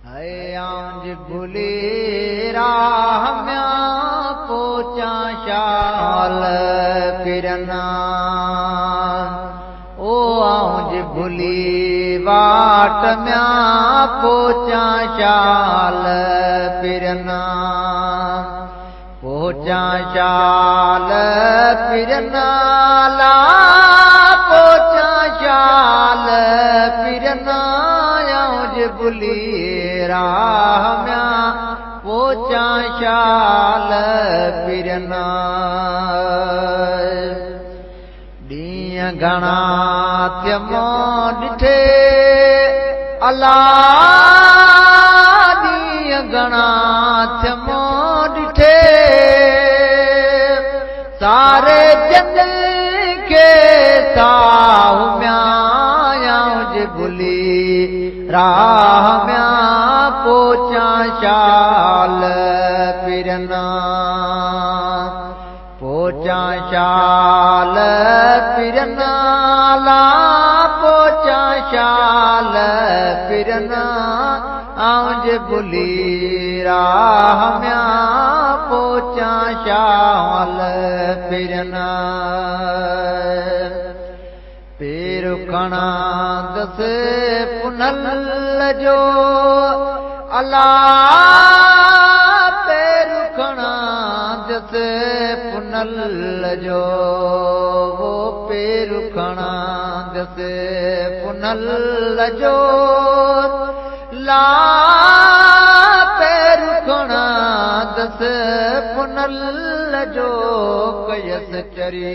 हयांज भुली राह म्यां पोचा शाल फिरना ओ आउंज भुली वाट म्यां पोचा शाल फिरना पोचा शाल फिरना ला पोचा शाल फिरना आउंज भुली राह म्यां पोचा शाल फिरना ॾींहं घणा थियमो ॾिठे अला ॾींहं घणा थियमो ॾिठे सारे जन खे साहु म्यां आउंज भुली राह म्यां पोचा शाल फिरना पोचा शाल फिरना ला पोचा शाल फिरना आउंज भुली राह म्यां पोचा शाल फिरना पेर खणा दस पुनल जो अला पेर खणा दस पुनल जो वो पेर खणा दस पुनल जो ला पेर खणा दस पुनल जो कयस चरी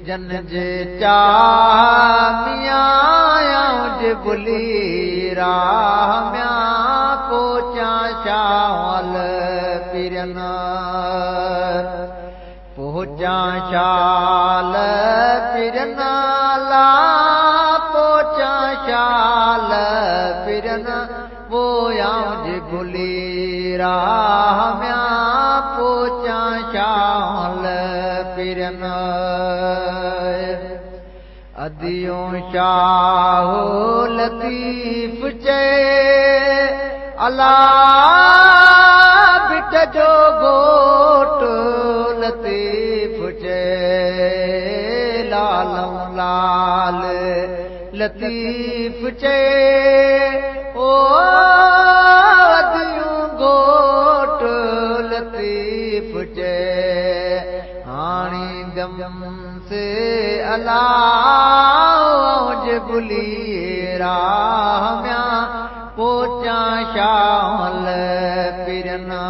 जन जे चाह मियां आउंज भुली राह म्यां पोचा शाल फिरना पोचा शाल फिरना ला पोचा शाल फिरना वो आउंज भुली राह म्यां पोचा शाल फिरना अदियों शाहो लतीफ चे अला बिट जो गोट लतीफ चे लालम लाल लतीफ चे ओ अदियों गोट लतीफ चे हाणी गम से अला आउंज भुली राह म्यां पोचा शाल फिरना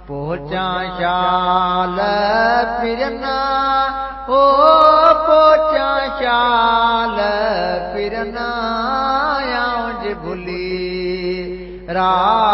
पोचा शाल फिरना ओ पोचा शाल फिरना आउंज भुली राह